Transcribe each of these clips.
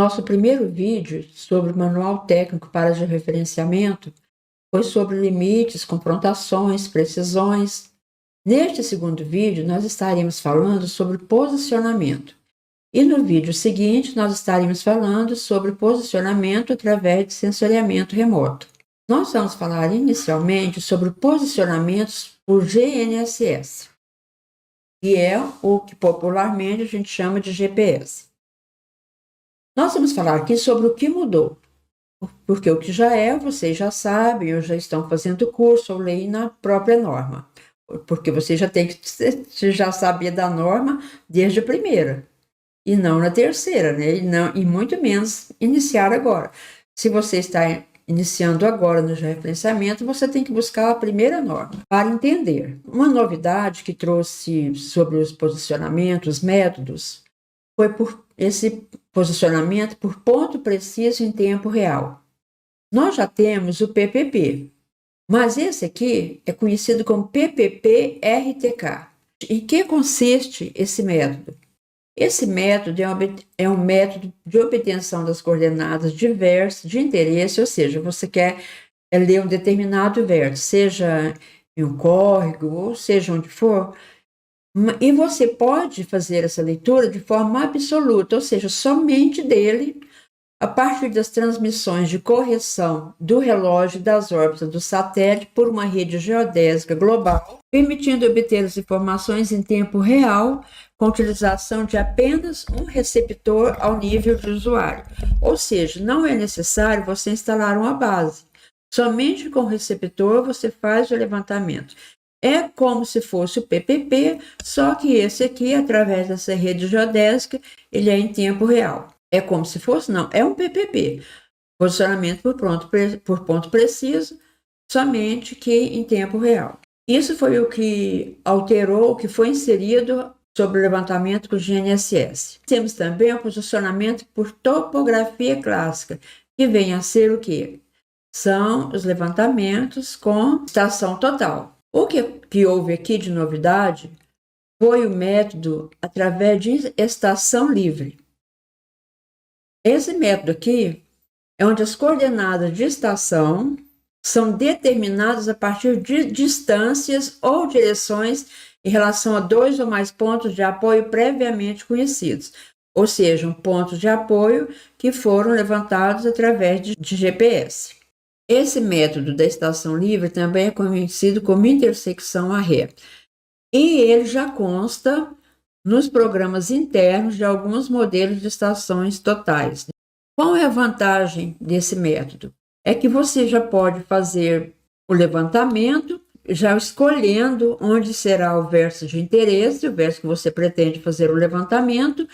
Nosso primeiro vídeo sobre o Manual Técnico para Georreferenciamento foi sobre limites, confrontações, precisões. Neste segundo vídeo, nós estaremos falando sobre posicionamento. E no vídeo seguinte, nós estaremos falando sobre posicionamento através de sensoriamento remoto. Nós vamos falar inicialmente sobre posicionamentos por GNSS, que é o que popularmente a gente chama de GPS. Nós vamos falar aqui sobre o que mudou, porque o que já é, vocês já sabem, ou já estão fazendo curso ou leem na própria norma, porque você já tem que já saber da norma desde a primeira, e não na terceira, né? E muito menos iniciar agora. Se você está iniciando agora no georreferenciamento, você tem que buscar a primeira norma para entender. Uma novidade que trouxe sobre os posicionamentos, métodos, foi por esse posicionamento por ponto preciso em tempo real. Nós já temos o PPP, mas esse aqui é conhecido como PPP-RTK. Em que consiste esse método? Esse método é um método de obtenção das coordenadas de vértice de interesse, ou seja, você quer ler um determinado vértice, seja em um córrego, ou seja onde for, e você pode fazer essa leitura de forma absoluta, ou seja, somente dele, a partir das transmissões de correção do relógio e das órbitas do satélite por uma rede geodésica global, permitindo obter as informações em tempo real, com utilização de apenas um receptor ao nível de usuário. Ou seja, não é necessário você instalar uma base. Somente com o receptor você faz o levantamento. É como se fosse o PPP, só que esse aqui, através dessa rede geodésica, ele é em tempo real. É como se fosse? Não, é um PPP, posicionamento por ponto preciso, somente que em tempo real. Isso foi o que alterou, o que foi inserido sobre o levantamento com o GNSS. Temos também o posicionamento por topografia clássica, que vem a ser o quê? São os levantamentos com estação total. O que houve aqui de novidade foi o método através de estação livre. Esse método aqui é onde as coordenadas de estação são determinadas a partir de distâncias ou direções em relação a dois ou mais pontos de apoio previamente conhecidos, ou seja, pontos de apoio que foram levantados através de GPS. Esse método da estação livre também é conhecido como intersecção arré, e ele já consta nos programas internos de alguns modelos de estações totais. Qual é a vantagem desse método? É que você já pode fazer o levantamento, já escolhendo onde será o vértice de interesse, o vértice que você pretende fazer o levantamento,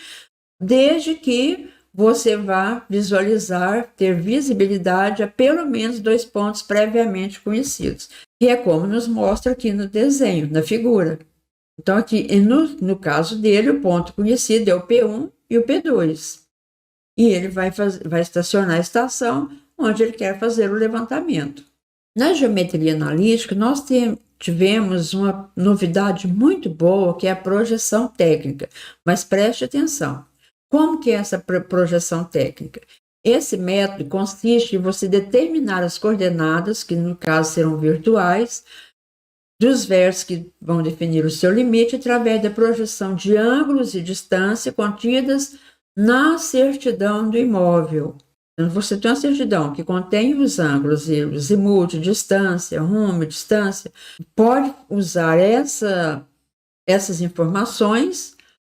desde que você vá visualizar, ter visibilidade a pelo menos 2 pontos previamente conhecidos, que é como nos mostra aqui no desenho, na figura. Então, aqui, no caso dele, o ponto conhecido é o P1 e o P2. E ele vai estacionar a estação onde ele quer fazer o levantamento. Na geometria analítica, nós tivemos uma novidade muito boa, que é a projeção técnica. Mas preste atenção. Como que é essa projeção técnica? Esse método consiste em você determinar as coordenadas, que no caso serão virtuais, dos vértices que vão definir o seu limite através da projeção de ângulos e distância contidas na certidão do imóvel. Então, você tem uma certidão que contém os ângulos, azimuth, distância, rumo, distância. Pode usar essas informações,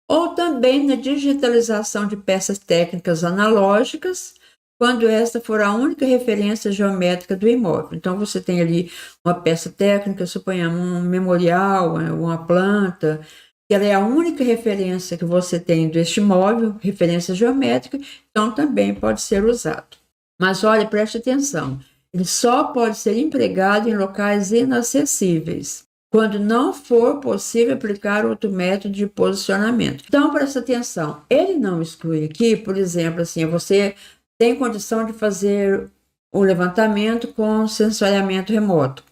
ou também na digitalização de peças técnicas analógicas, quando esta for a única referência geométrica do imóvel. Então, você tem ali uma peça técnica, suponhamos um memorial, uma planta, que ela é a única referência que você tem deste imóvel, referência geométrica, então também pode ser usado. Mas olha, preste atenção, ele só pode ser empregado em locais inacessíveis, quando não for possível aplicar outro método de posicionamento. Então, preste atenção, ele não exclui aqui, por exemplo, assim, você tem condição de fazer o levantamento com sensoriamento remoto,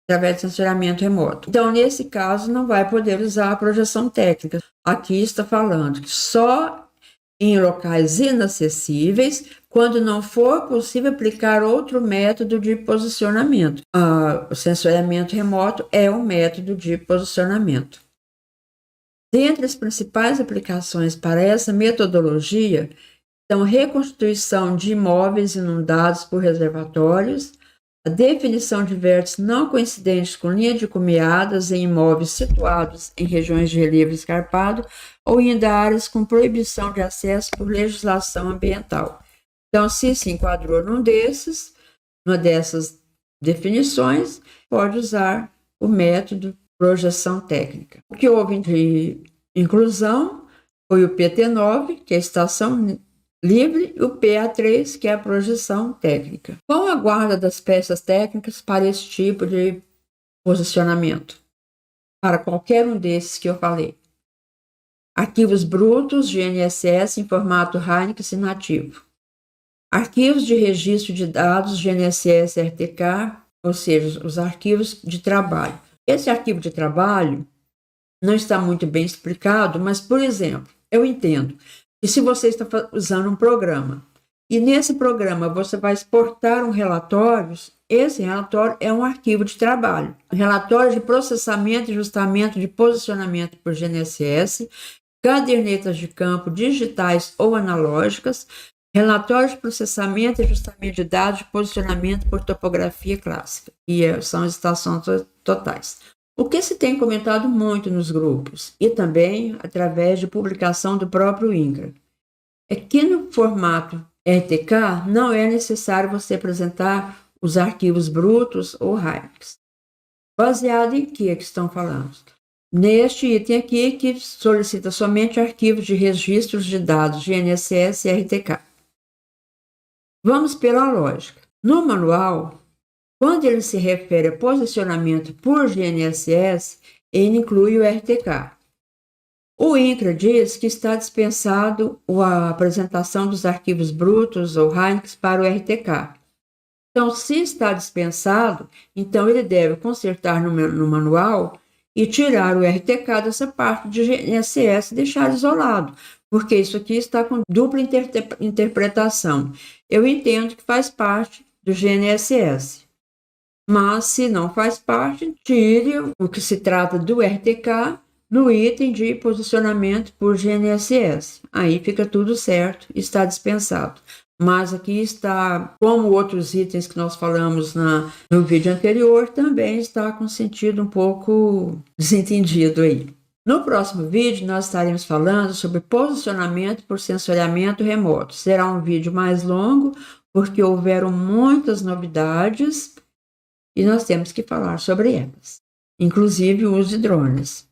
através de sensoriamento remoto. Então, nesse caso, não vai poder usar a projeção técnica. Aqui está falando que só em locais inacessíveis, quando não for possível aplicar outro método de posicionamento. O sensoriamento remoto é um método de posicionamento. Dentre as principais aplicações para essa metodologia estão a reconstituição de imóveis inundados por reservatórios, a definição de vértices não coincidentes com linha de cumeadas em imóveis situados em regiões de relevo escarpado ou ainda áreas com proibição de acesso por legislação ambiental. Então, se enquadrou numa dessas definições, pode usar o método projeção técnica. O que houve de inclusão foi o PT9, que é a estação livre, e o PA3, que é a projeção técnica. Qual a guarda das peças técnicas para esse tipo de posicionamento? Para qualquer um desses que eu falei. Arquivos brutos, GNSS em formato Hynix nativo. Arquivos de registro de dados, GNSS RTK, ou seja, os arquivos de trabalho. Esse arquivo de trabalho não está muito bem explicado, mas, por exemplo, eu entendo que se você está usando um programa e nesse programa você vai exportar um relatório, esse relatório é um arquivo de trabalho. Relatório de processamento e ajustamento de posicionamento por GNSS, cadernetas de campo digitais ou analógicas, relatório de processamento e ajustamento de dados de posicionamento por topografia clássica, e são as estações totais. O que se tem comentado muito nos grupos e também através de publicação do próprio INCRA é que no formato RTK não é necessário você apresentar os arquivos brutos ou Hynix. Baseado em que estão falando? Neste item aqui que solicita somente arquivos de registros de dados GNSS e RTK. Vamos pela lógica. No manual, quando ele se refere a posicionamento por GNSS, ele inclui o RTK. O INCRA diz que está dispensado a apresentação dos arquivos brutos ou Hynix para o RTK. Então, se está dispensado, então ele deve consertar no manual e tirar o RTK dessa parte de GNSS e deixar isolado, porque isso aqui está com dupla interpretação. Eu entendo que faz parte do GNSS. Mas, se não faz parte, tire o que se trata do RTK no item de posicionamento por GNSS. Aí fica tudo certo, está dispensado. Mas aqui está, como outros itens que nós falamos no vídeo anterior, também está com sentido um pouco desentendido aí. No próximo vídeo, nós estaremos falando sobre posicionamento por sensoriamento remoto. Será um vídeo mais longo, porque houveram muitas novidades e nós temos que falar sobre elas, inclusive o uso de drones.